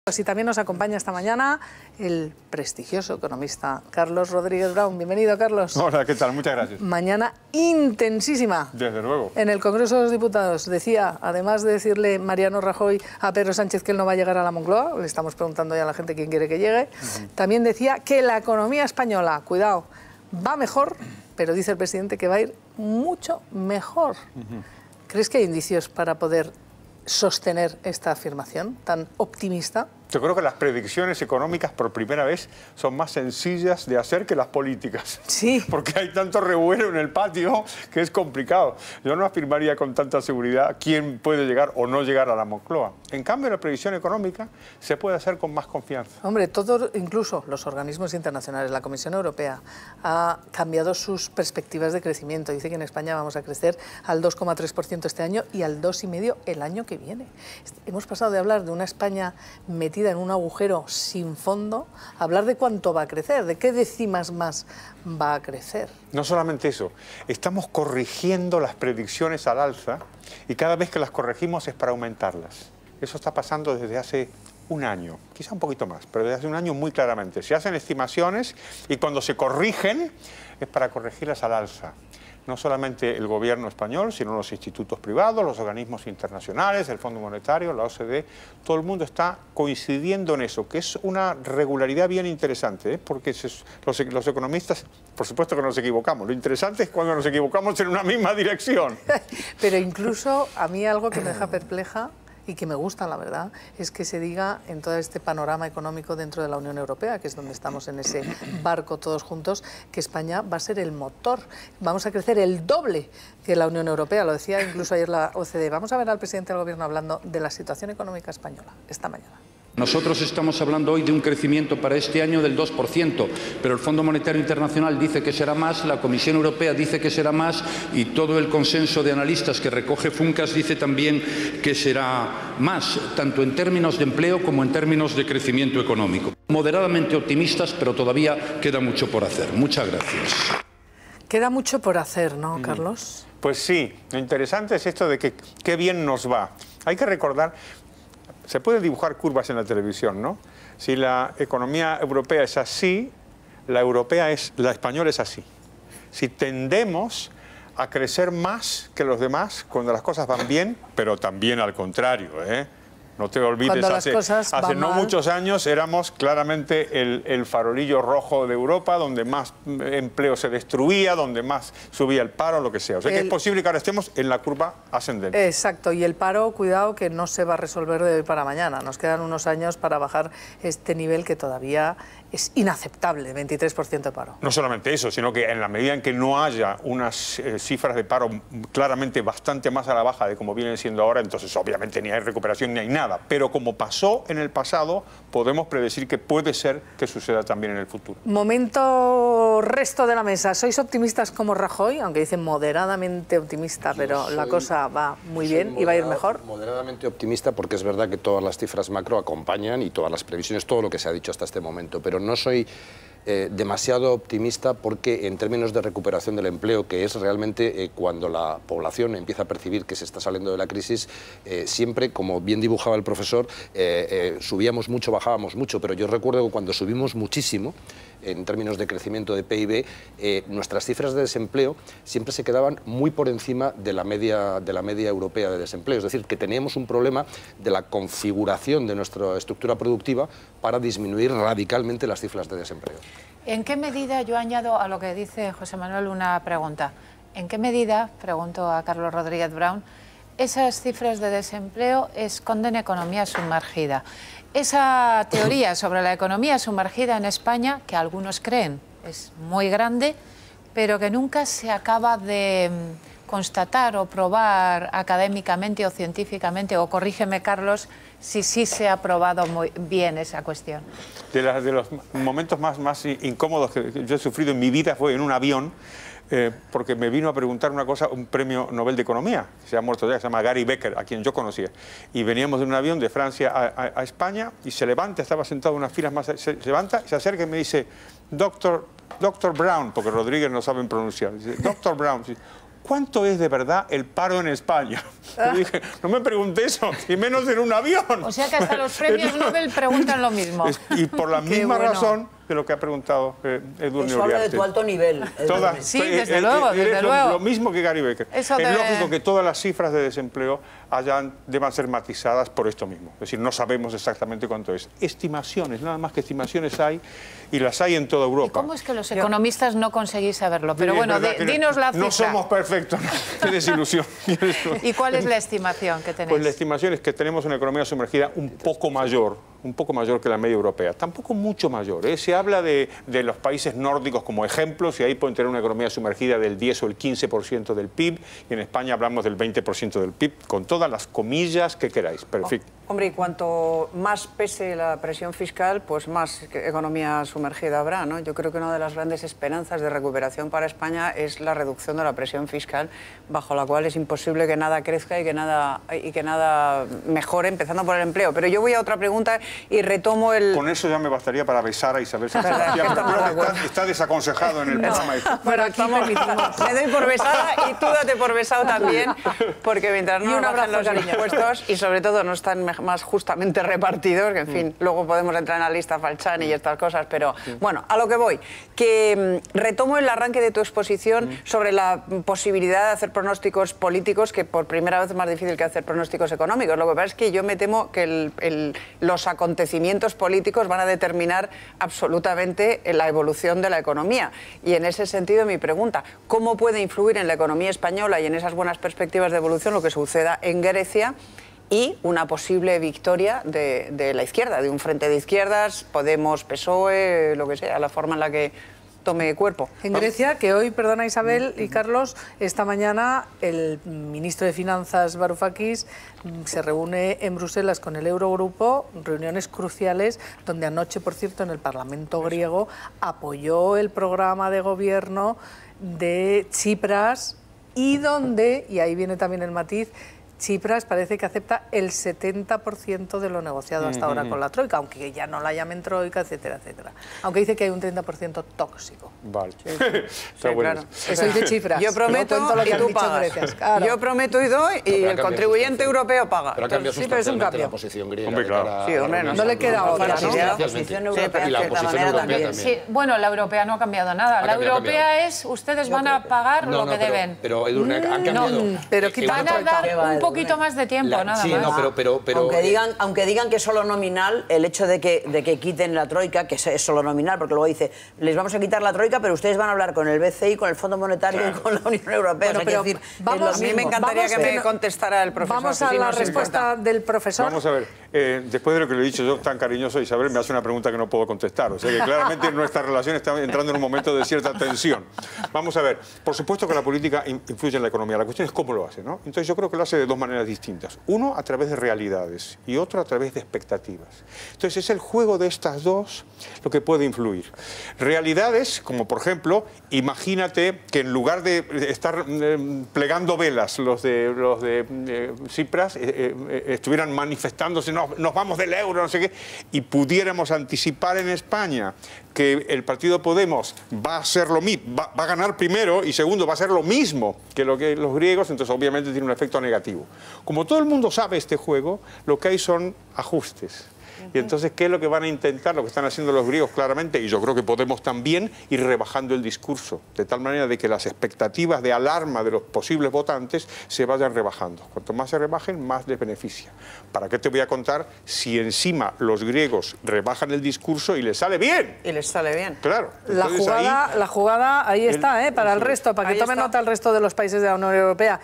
Y también nos acompaña esta mañana el prestigioso economista Carlos Rodríguez Brown. Bienvenido, Carlos. Hola, ¿qué tal? Muchas gracias. Mañana intensísima. Desde luego. En el Congreso de los Diputados decía, además de decirle Mariano Rajoy a Pedro Sánchez que él no va a llegar a la Moncloa, le estamos preguntando ya a la gente quién quiere que llegue, también decía que la economía española, cuidado, va mejor, pero dice el presidente que va a ir mucho mejor. ¿Crees que hay indicios para poder sostener esta afirmación tan optimista? Yo creo que las predicciones económicas por primera vez son más sencillas de hacer que las políticas. Sí. Porque hay tanto revuelo en el patio que es complicado. Yo no afirmaría con tanta seguridad quién puede llegar o no llegar a la Moncloa. En cambio, la predicción económica se puede hacer con más confianza. Hombre, todos, incluso los organismos internacionales, la Comisión Europea, ha cambiado sus perspectivas de crecimiento. Dice que en España vamos a crecer al 2,3% este año y al 2,5% el año que viene. Hemos pasado de hablar de una España metida en un agujero sin fondo, hablar de cuánto va a crecer, de qué décimas más va a crecer. No solamente eso, estamos corrigiendo las predicciones al alza y cada vez que las corregimos es para aumentarlas. Eso está pasando desde hace un año, quizá un poquito más, pero desde hace un año muy claramente. Se hacen estimaciones y cuando se corrigen es para corregirlas al alza. No solamente el gobierno español, sino los institutos privados, los organismos internacionales, el Fondo Monetario, la OCDE, todo el mundo está coincidiendo en eso, que es una regularidad bien interesante, ¿eh? Porque los economistas, por supuesto que nos equivocamos. Lo interesante es cuando nos equivocamos en una misma dirección. Pero incluso a mí algo que me deja perpleja y que me gusta, la verdad, es que se diga en todo este panorama económico dentro de la Unión Europea, que es donde estamos en ese barco todos juntos, que España va a ser el motor. Vamos a crecer el doble que la Unión Europea, lo decía incluso ayer la OCDE. Vamos a ver al presidente del Gobierno hablando de la situación económica española esta mañana. Nosotros estamos hablando hoy de un crecimiento para este año del 2%, pero el Fondo Monetario Internacional dice que será más, la Comisión Europea dice que será más y todo el consenso de analistas que recoge Funcas dice también que será más, tanto en términos de empleo como en términos de crecimiento económico. Moderadamente optimistas, pero todavía queda mucho por hacer. Muchas gracias. Queda mucho por hacer, ¿no, Carlos? Pues sí, lo interesante es esto de que qué bien nos va. Hay que recordar... Se pueden dibujar curvas en la televisión, ¿no? Si la economía europea es así, la española es así. Si tendemos a crecer más que los demás cuando las cosas van bien, pero también al contrario, ¿eh? No te olvides, hace no muchos años éramos claramente el farolillo rojo de Europa, donde más empleo se destruía, donde más subía el paro, lo que sea. O sea que es posible que ahora estemos en la curva ascendente. Exacto, y el paro, cuidado, que no se va a resolver de hoy para mañana. Nos quedan unos años para bajar este nivel que todavía es inaceptable, 23% de paro. No solamente eso, sino que en la medida en que no haya unas cifras de paro claramente bastante más a la baja de como vienen siendo ahora, entonces obviamente ni hay recuperación ni hay nada. Pero como pasó en el pasado, podemos predecir que puede ser que suceda también en el futuro. Momento resto de la mesa. ¿Sois optimistas como Rajoy? Aunque dicen moderadamente optimista, pero la cosa va muy bien y va a ir mejor. Moderadamente optimista porque es verdad que todas las cifras macro acompañan y todas las previsiones, todo lo que se ha dicho hasta este momento, pero no soy demasiado optimista porque en términos de recuperación del empleo, que es realmente cuando la población empieza a percibir que se está saliendo de la crisis, siempre, como bien dibujaba el profesor, subíamos mucho, bajábamos mucho, pero yo recuerdo que cuando subimos muchísimo, en términos de crecimiento de PIB, nuestras cifras de desempleo siempre se quedaban muy por encima de la media europea de desempleo. Es decir, que teníamos un problema de la configuración de nuestra estructura productiva para disminuir radicalmente las cifras de desempleo. ¿En qué medida, yo añado a lo que dice José Manuel una pregunta, ¿en qué medida, pregunto a Carlos Rodríguez Brown, esas cifras de desempleo esconden economía sumergida? Esa teoría sobre la economía sumergida en España, que algunos creen es muy grande, pero que nunca se acaba de constatar o probar académicamente o científicamente, o corrígeme, Carlos, si sí se ha probado muy bien esa cuestión. De los momentos más incómodos que yo he sufrido en mi vida fue en un avión, porque me vino a preguntar una cosa, un premio Nobel de Economía, que se ha muerto ya, que se llama Gary Becker, a quien yo conocía. Y veníamos de un avión de Francia a España, y se levanta, estaba sentado en unas filas más, se levanta, se acerca y me dice, Dr. Brown, porque Rodríguez no saben pronunciar, dice, Dr. Brown, ¿cuánto es de verdad el paro en España? Yo dije, no me pregunté eso, y menos en un avión. O sea que hasta los premios Nobel preguntan lo mismo. Y por la misma razón de lo que ha preguntado Edurne Eso habla de tu alto nivel. Sí, desde luego, desde luego. Lo mismo que Gary Becker. Es lógico que todas las cifras de desempleo deban ser matizadas por esto mismo. Es decir, no sabemos exactamente cuánto es. Estimaciones, nada más que estimaciones hay, y las hay en toda Europa. ¿Y cómo es que los economistas no conseguís saberlo? Pero bueno, dinos la cifra. No somos perfectos, ¿no? Qué desilusión. ¿Y cuál es la estimación que tenéis? Pues la estimación es que tenemos una economía sumergida un poco mayor que la media europea. Tampoco mucho mayor, ¿eh? Se habla de los países nórdicos como ejemplos, y ahí pueden tener una economía sumergida del 10 o el 15% del PIB, y en España hablamos del 20% del PIB, con todas las comillas que queráis. Perfecto. Hombre, y cuanto más pese la presión fiscal, pues más economía sumergida habrá, ¿no? Yo creo que una de las grandes esperanzas de recuperación para España es la reducción de la presión fiscal, bajo la cual es imposible que nada crezca y que nada mejore, empezando por el empleo. Pero yo voy a otra pregunta y retomo el... Con eso ya me bastaría para besar a Isabel Sánchez. Está desaconsejado en el programa. Bueno, aquí me doy por besada y tú date por besado también, porque mientras no nos bajen los impuestos y sobre todo no están más justamente repartidos, que en fin, luego podemos entrar en la lista Falciani y estas cosas, pero bueno, a lo que voy, que retomo el arranque de tu exposición sobre la posibilidad de hacer pronósticos políticos, que por primera vez es más difícil que hacer pronósticos económicos. Lo que pasa es que yo me temo que los acontecimientos políticos van a determinar absolutamente la evolución de la economía. Y en ese sentido mi pregunta, ¿cómo puede influir en la economía española y en esas buenas perspectivas de evolución lo que suceda en Grecia y una posible victoria de la izquierda, de un frente de izquierdas, Podemos, PSOE, lo que sea, la forma en la que tome cuerpo? En Grecia, que hoy, perdona Isabel y Carlos, esta mañana el ministro de Finanzas Varoufakis se reúne en Bruselas con el Eurogrupo, reuniones cruciales, donde anoche, por cierto, en el Parlamento griego apoyó el programa de gobierno de Tsipras y donde, y ahí viene también el matiz, Tsipras parece que acepta el 70% de lo negociado hasta ahora con la Troika, aunque ya no la llamen Troika, etcétera, etcétera. Aunque dice que hay un 30% tóxico. Vale. Está bueno. Claro. Eso dice Tsipras. Yo prometo y tú pagas. Claro. Yo prometo y doy y el contribuyente europeo paga. Pero ha cambiado sustancialmente la posición griega. Hombre, claro. Sí, hombre, no le queda otra, ¿no? La posición europea, y la de cierta posición manera, europea también. también. Sí, bueno, la europea no ha cambiado nada. La europea es, ustedes van a pagar lo que deben. Pero Edurne, han cambiado. Pero Van a dar un poquito más de tiempo, nada sí, más. no, pero Aunque digan que es solo nominal, el hecho de que quiten la Troika, que es solo nominal, porque luego dice, les vamos a quitar la Troika, pero ustedes van a hablar con el BCI, con el Fondo Monetario y con la Unión Europea. Bueno, o sea, pero decir, vamos, a mí me encantaría que me contestara el profesor. Vamos a la respuesta del profesor. Vamos a ver, después de lo que le he dicho yo tan cariñoso, Isabel me hace una pregunta que no puedo contestar. O sea que claramente nuestra relación está entrando en un momento de cierta tensión. Vamos a ver, por supuesto que la política influye en la economía. La cuestión es cómo lo hace, ¿no? Entonces yo creo que lo hace de dos maneras distintas. Uno, a través de realidades y otro a través de expectativas. Entonces es el juego de estas dos lo que puede influir. Realidades, como por ejemplo, imagínate que en lugar de estar plegando velas los de Tsipras estuvieran manifestándose, nos vamos del euro, no sé qué, y pudiéramos anticipar en España que el partido Podemos va a hacer lo mismo, va a ganar primero y segundo va a hacer lo mismo que los griegos, entonces obviamente tiene un efecto negativo. Como todo el mundo sabe este juego, lo que hay son ajustes. Y entonces, ¿qué es lo que van a intentar? Lo que están haciendo los griegos claramente, y yo creo que Podemos también, ir rebajando el discurso, de tal manera de que las expectativas de alarma de los posibles votantes se vayan rebajando. Cuanto más se rebajen, más les beneficia. ¿Para qué te voy a contar si encima los griegos rebajan el discurso y les sale bien? Y les sale bien. Claro. La jugada ahí está, para el resto, para que tomen nota el resto de los países de la Unión Europea.